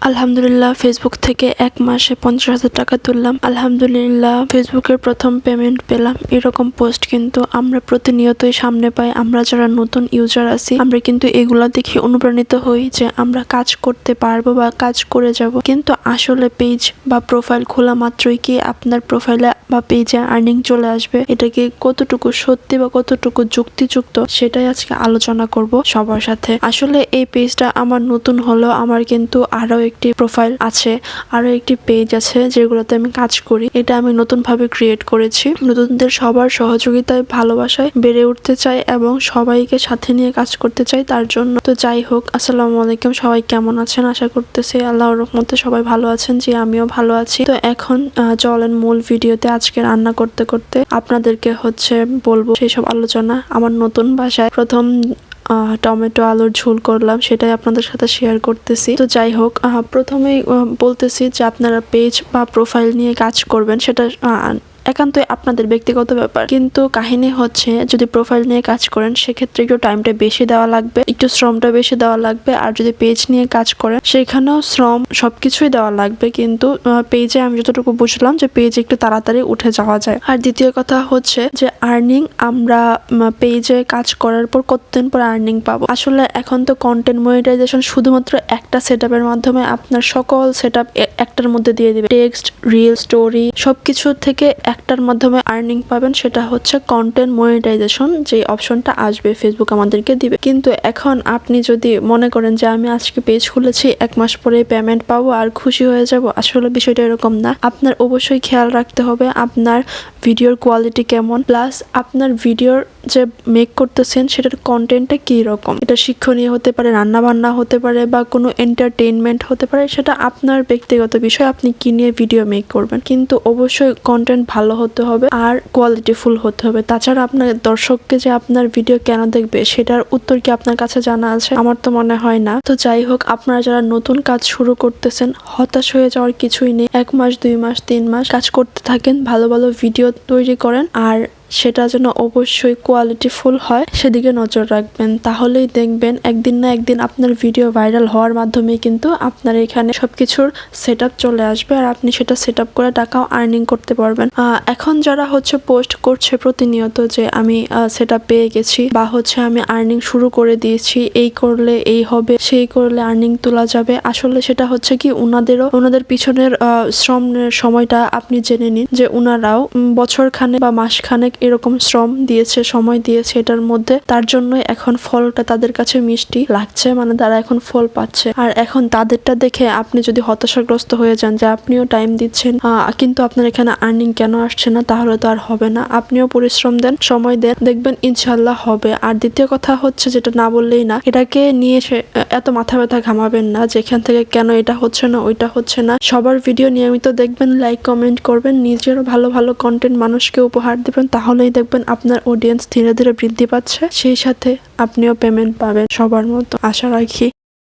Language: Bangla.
আলহামদুলিল্লাহ ফেসবুক থেকে 1 মাসে 50,000 টাকা তুললাম। আলহামদুলিল্লাহ ফেসবুকের প্রথম পেমেন্ট পেলাম। এরকম পোস্ট কিন্তু আমরা প্রতিনিয়তই সামনে পাই। আমরা যারা নতুন ইউজার আছি আমরা কিন্তু এগুলা দেখে অনুপ্রাণিত হই যে আমরা কাজ করতে পারবো বা কাজ করে যাব। কিন্তু আসলে পেজ বা প্রোফাইল খোলা মাত্রই কি আপনার প্রোফাইলে বা পেজে আর্নিং চলে আসবে? এটা কি কতটুকু সত্যি বা কতটুকু যুক্তিযুক্ত সেটাই আজকে আলোচনা করব সবার সাথে। আসলে এই পেজটা আমার নতুন হলো, আমার কিন্তু আরো একটি প্রোফাইল আছে, আরো একটি পেজ আছে যেগুলোতে আমি কাজ করি। এটা আমি নতুন ভাবে ক্রিয়েট করেছি। নতুনদের সবার সহযোগিতায় ভালোবাসায় বেড়ে উঠতে চাই এবং সবাইকে সাথে নিয়ে কাজ করতে চাই তার জন্য। তো যাই হোক, আসসালামু আলাইকুম, সবাই কেমন আছেন? আশা করতেছি আল্লাহর রহমতে সবাই ভালো আছেন। জি, আমিও ভালো আছি। তো এখন চলেন মূল ভিডিওতে। আজকে রান্না করতে করতে আপনাদেরকে বলবো সেই সব আলোচনা। আমার নতুন বাসায় প্রথম টমেটো আলুর ঝোল করলাম, সেটাই আপনাদের সাথে শেয়ার করতেছি। তো যাই হোক, প্রথমেই বলতেছি যে আপনারা পেজ বা প্রোফাইল নিয়ে কাজ করবেন সেটা একান্তই আপনাদের ব্যক্তিগত ব্যাপার। কিন্তু কাহিনী হচ্ছে, যদি প্রোফাইল নিয়ে কাজ করেন সেক্ষেত্রে একটু টাইমটা বেশি দেওয়া লাগবে, একটু শ্রমটা বেশি দেওয়া লাগবে। আর যদি পেজ নিয়ে কাজ করেন সেখানেও শ্রম সবকিছুই দেওয়া লাগবে। কিন্তু পেজে আমি যতটুকু বুঝলাম যে পেজে একটু তাড়াতাড়ি উঠে যাওয়া যায়। আর দ্বিতীয় কথা হচ্ছে যে আর্নিং, আমরা পেজে কাজ করার পর কতদিন পর আর্নিং পাবো? আসলে এখন তো কন্টেন্ট মনিটাইজেশন শুধুমাত্র একটা সেটআপের মাধ্যমে আপনার সকল সেটআপ একটার মধ্যে দিয়ে দিবে। টেক্সট, রিল, স্টোরি সবকিছু থেকে একটার মাধ্যমে আর্নিং পাবেন, সেটা হচ্ছে কন্টেন্ট মনিটাইজেশন। যে অপশনটা আসবে ফেসবুক আমাদেরকে দিবে। কিন্তু এখন আপনি যদি মনে করেন যে আমি আজকে পেজ খুলেছি 1 মাস পরে পেমেন্ট পাবো আর খুশি হয়ে যাব, আসলে বিষয়টা এরকম না। আপনার অবশ্যই খেয়াল রাখতে হবে আপনার ভিডিওর কোয়ালিটি কেমন, প্লাস আপনার ভিডিওর যে মেক করতেছেন সেটার কন্টেন্টটা কি রকম। এটা শিক্ষণীয় হতে পারে, রান্না বান্না হতে পারে, বা কোনো এন্টারটেইনমেন্ট হতে পারে। সেটা আপনার ব্যক্তিগত বিষয়, আপনি কি নিয়ে ভিডিও মেক করবেন। কিন্তু অবশ্যই কন্টেন্ট ভালো হতে হবে আর কোয়ালিটিফুল হতে হবে। তাছাড়া আপনার দর্শককে যে আপনার ভিডিও কেন দেখবে সেটার উত্তর কি আপনার কাছে জানা আছে? আমার তো মনে হয় না। তো যাই হোক, আপনারা যারা নতুন কাজ শুরু করতেছেন হতাশ হয়ে যাওয়ার কিছুই নেই। 1 মাস, 2 মাস, 3 মাস কাজ করতে থাকেন, ভালো ভালো ভিডিও তৈরি করেন, আর সেটা যেন অবশ্যই কোয়ালিটিফুল হয় সেদিকে নজর রাখবেন। তাহলেই দেখবেন একদিন না একদিন আপনার ভিডিও ভাইরাল হওয়ার মাধ্যমে কিন্তু আপনার এখানে সবকিছুর সেটআপ চলে আসবে আর আপনি সেটা সেটআপ করে টাকাও আর্নিং করতে পারবেন। এখন যারা পোস্ট করছে প্রতিনিয়ত যে আমি সেটআপ পেয়ে গেছি, বা আমি আর্নিং শুরু করে দিয়েছি, এই করলে এই হবে, সেই করলে আর্নিং তোলা যাবে, আসলে সেটা কি ওনাদের পিছনের শ্রমের সময়টা আপনি জেনে নিন যে ওনারাও বছর খানেক বা মাস খানেক এরকম শ্রম দিয়েছে, সময় দিয়েছে এটার মধ্যে। তার জন্যই এখন ফলটা তাদের কাছে মিষ্টি লাগছে, মানে তারা এখন ফল পাচ্ছে। আর এখন তাদেরটা দেখে আপনি যদি হতাশাগ্রস্ত হয়ে যান যে আপনিও টাইম দিচ্ছেন কিন্তু আপনার এখানে আর্নিং কেন আসছে না, তাহলে তো আর হবে না। আপনিও পরিশ্রম দেন, সময় দেন, দেখবেন ইনশাল্লাহ হবে। আর দ্বিতীয় কথা যেটা না বললেই না, এটাকে নিয়ে এত মাথা ব্যথা ঘামাবেন না যেখান থেকে কেন এটা হচ্ছে না, ওইটা হচ্ছে না। সবার ভিডিও নিয়মিত দেখবেন, লাইক কমেন্ট করবেন, নিজেরও ভালো ভালো কন্টেন্ট মানুষকে উপহার দেবেন, তাহলেই দেখবেন আপনার অডিয়েন্স ধীরে ধীরে বৃদ্ধি পাচ্ছে, সেই সাথে আপনিও পেমেন্ট পাবেন সবার মতো, আশা রাখি।